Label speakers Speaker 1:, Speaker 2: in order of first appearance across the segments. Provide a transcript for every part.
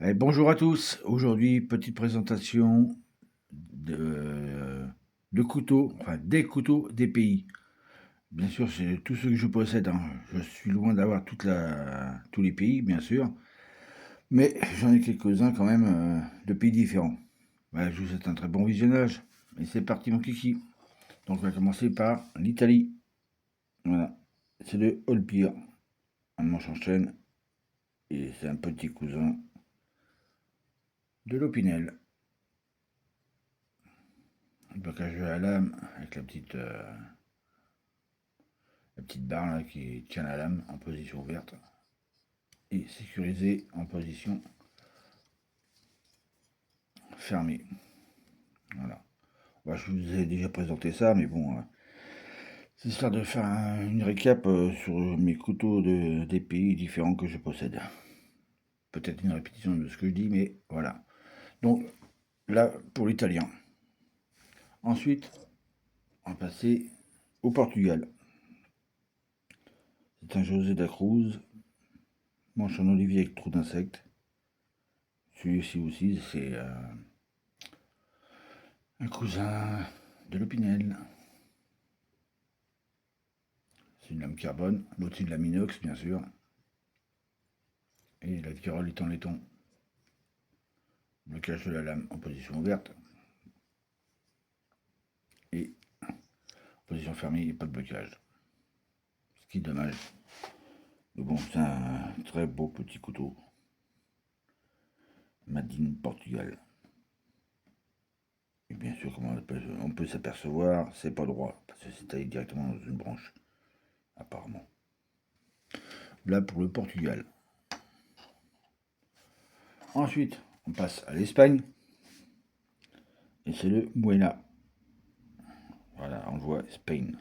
Speaker 1: Bonjour à tous. Aujourd'hui, petite présentation de, de couteaux, enfin des couteaux des pays. Bien sûr, c'est tout ce que je possède, hein. Je suis loin d'avoir tous les pays, bien sûr, mais j'en ai quelques-uns quand même de pays différents. Voilà, je vous souhaite un très bon visionnage. Et c'est parti, mon kiki. Donc, on va commencer par l'Italie. Voilà, c'est le Olpire, un manche en chaîne, et c'est un petit cousin de l'Opinel. Le blocage de la lame avec la petite barre là qui tient la lame en position ouverte et sécurisée en position fermée. Voilà. Bah, je vous ai déjà présenté ça, mais bon, c'est histoire de faire une récap sur mes couteaux des pays différents que je possède. Peut-être une répétition de ce que je dis, mais voilà. Donc là, pour l'italien. Ensuite, on va passer au Portugal. C'est un José da Cruz, manche en olivier avec trou d'insectes. Celui-ci aussi, c'est un cousin de l'Opinel. C'est une lame carbone, l'autre c'est de lame inox bien sûr. Et la virole est en laiton. Blocage de la lame en position ouverte. Et en position fermée, il n'y a pas de blocage. Ce qui est dommage. Mais bon, c'est un très beau petit couteau. Madine Portugal. Et bien sûr, comme on peut s'apercevoir, c'est pas droit. Parce que c'est taillé directement dans une branche. Apparemment. Là pour le Portugal. Ensuite, on passe à l'Espagne. Et c'est le Muena. Voilà, on voit Spain.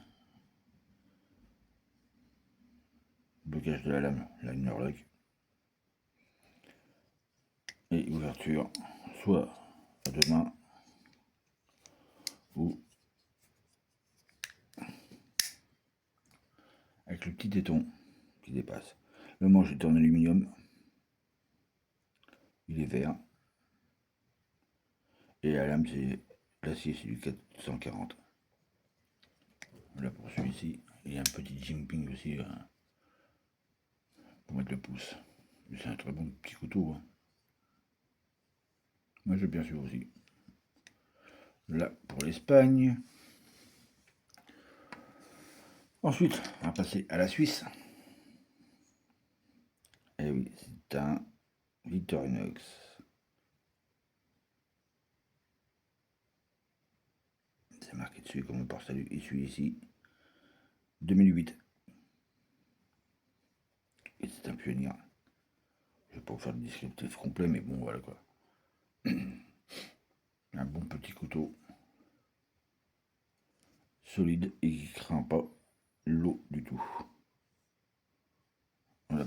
Speaker 1: Blocage de la lame, liner lock. Et ouverture, soit à deux mains ou avec le petit téton qui dépasse. Le manche est en aluminium. Il est vert. Et la lame, c'est l'acier, c'est du 440. Là pour celui-ci, il y a un petit jimping aussi pour mettre le pouce. C'est un très bon petit couteau, hein. Moi, j'ai bien sûr aussi. Là pour l'Espagne. Ensuite, on va passer à la Suisse. Et oui, c'est un Victorinox. C'est marqué dessus comme le porte-salut. Et celui-ci, 2008. Et c'est un pionnier. Je vais pas vous faire le descriptif complet, mais bon, voilà quoi. Un bon petit couteau. Solide et qui craint pas l'eau du tout. Voilà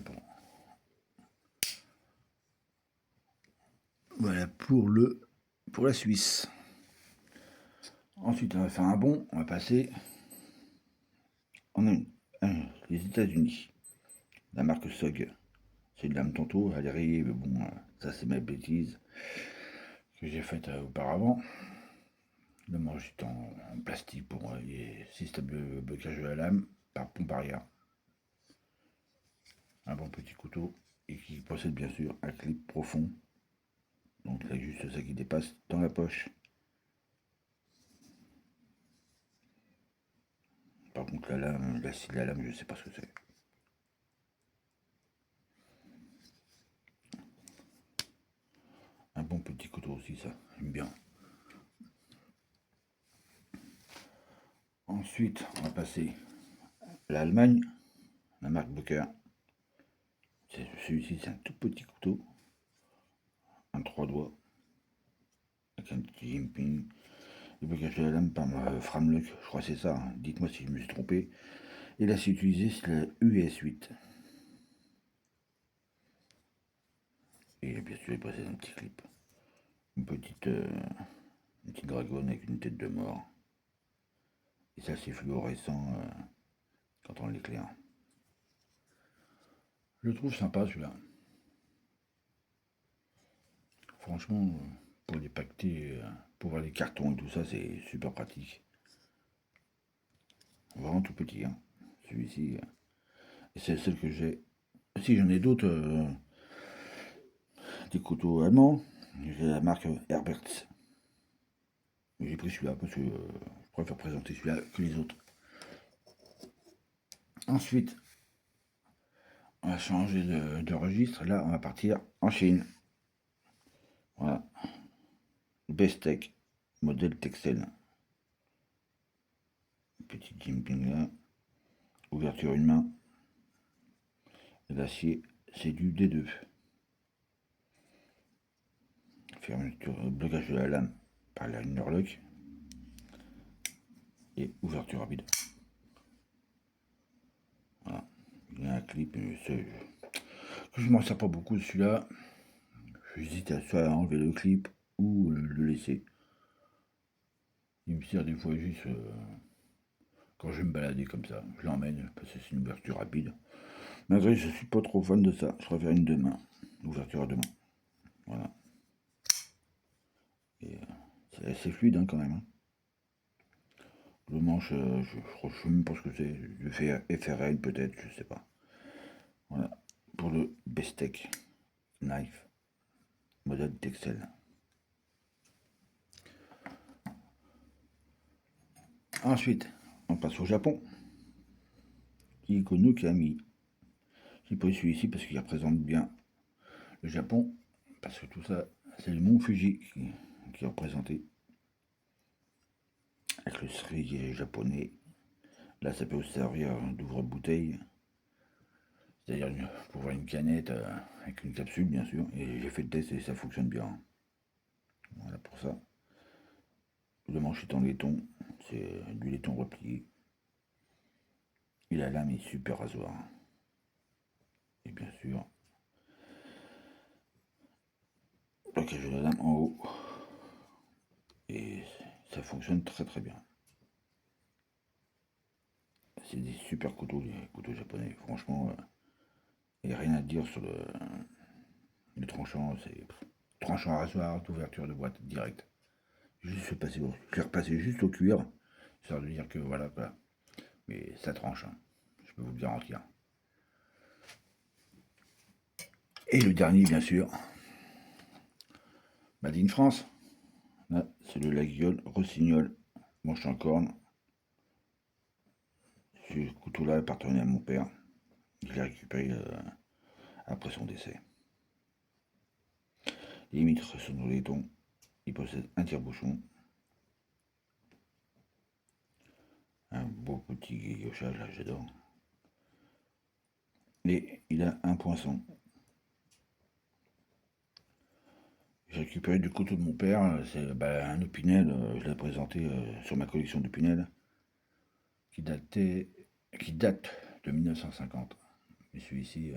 Speaker 1: pour la Suisse. Ensuite, on va faire un bond. On va passer en les États-Unis. La marque SOG. C'est de lame tantôt, elle est rayée, mais bon, ça c'est ma bêtise que j'ai faite auparavant. Le manche est en plastique pour les systèmes de blocage de la lame par pompe arrière. Un bon petit couteau et qui possède bien sûr un clip profond. Donc là juste ça qui dépasse dans la poche. Par contre la lame, la scie de la lame, je sais pas ce que c'est. Un bon petit couteau aussi ça, j'aime bien. Ensuite on va passer à l'Allemagne, la marque Booker. Celui-ci c'est un tout petit couteau, un 3 doigts, avec un petit jimping. Le blocage de la lame par ma Framlock, je crois que c'est ça, hein. Dites-moi si je me suis trompé. Et là c'est utilisé, c'est la US8. Et bien sûr il possède un petit clip. Une petite dragonne avec une tête de mort. Et ça c'est fluorescent quand on l'éclaire. Je le trouve sympa celui-là. franchement, pour les paqueter, pour voir les cartons et tout ça, c'est super pratique. Vraiment tout petit, hein. Celui-ci. Et c'est celle que j'ai. Si j'en ai d'autres, des couteaux allemands. J'ai la marque Herberts. Mais j'ai pris celui-là parce que je préfère présenter celui-là que les autres. Ensuite, on va changer de registre. Là, on va partir en Chine. Voilà. Bestech, modèle Texel. Petit jimping là. Ouverture une main. L'acier, c'est du D2. Fermeture, blocage de la lame par la Linerlock. Et ouverture rapide. Voilà. Il y a un clip, mais je m'en sers pas beaucoup de celui-là. J'hésite à soit enlever le clip ou le laisser. Il me sert des fois juste quand je vais me balader comme ça. Je l'emmène parce que c'est une ouverture rapide. Malgré que je suis pas trop fan de ça. Je préfère une deux mains. Ouverture à deux mains. Voilà. Et c'est assez fluide hein, quand même. Hein. Le manche, je sais même pas ce que c'est. Je fais FRL peut-être, je sais pas. Voilà. Pour le Bestech Knife. Modèle Texel. Ensuite, on passe au Japon. Ikono Kami. J'ai pris celui-ci parce qu'il représente bien le Japon. Parce que tout ça, c'est le mont Fuji qui est représenté. Avec le cerisier japonais. Là, ça peut aussi servir d'ouvre-bouteille. C'est-à-dire pour voir une canette avec une capsule, bien sûr. Et j'ai fait le test et ça fonctionne bien. Voilà pour ça. Le manche est en laiton. C'est du laiton replié. Et la lame est super rasoir. Et bien sûr, blocage de la lame en haut. Et ça fonctionne très très bien. C'est des super couteaux, les couteaux japonais. Franchement, il n'y a rien à dire sur le tranchant. C'est tranchant à rasoir, d'ouverture de boîte direct. Je l'ai repassé juste au cuir. Ça veut dire que voilà quoi. Mais ça tranche, hein. Je peux vous le garantir. Et le dernier, bien sûr, Made in France. Là, c'est le Laguiole Rossignol, manche en corne. Ce couteau-là appartenait à mon père. Je l'ai récupéré après son décès. Les mitres sont dans les tons. Il possède un tire-bouchon. Un beau petit guillochage, là, j'adore. Et il a un poinçon. J'ai récupéré du couteau de mon père. C'est un Opinel. Je l'ai présenté sur ma collection d'Opinel. Qui date de 1950. Mais celui-ci,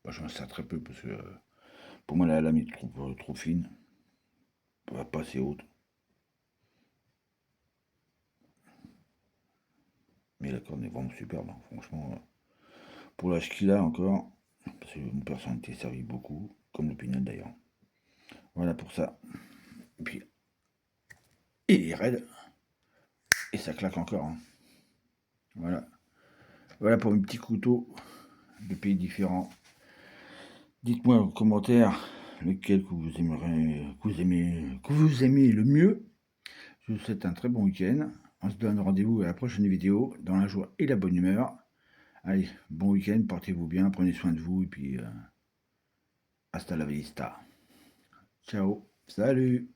Speaker 1: je m'en sers très peu parce que pour moi la lame est trop fine, pas assez haute. Mais la corne est vraiment superbe, hein. Franchement, pour l'âge qu'il a encore, parce que mon père s'en était servi beaucoup, comme le Pinel d'ailleurs. Voilà pour ça. Et puis, il est raide, et ça claque encore. Hein. Voilà. Voilà pour mes petits couteaux de pays différents. Dites-moi en commentaire lequel que vous aimez le mieux. Je vous souhaite un très bon week-end. On se donne rendez-vous à la prochaine vidéo dans la joie et la bonne humeur. Allez, bon week-end, portez-vous bien, prenez soin de vous et puis hasta la vista. Ciao, salut.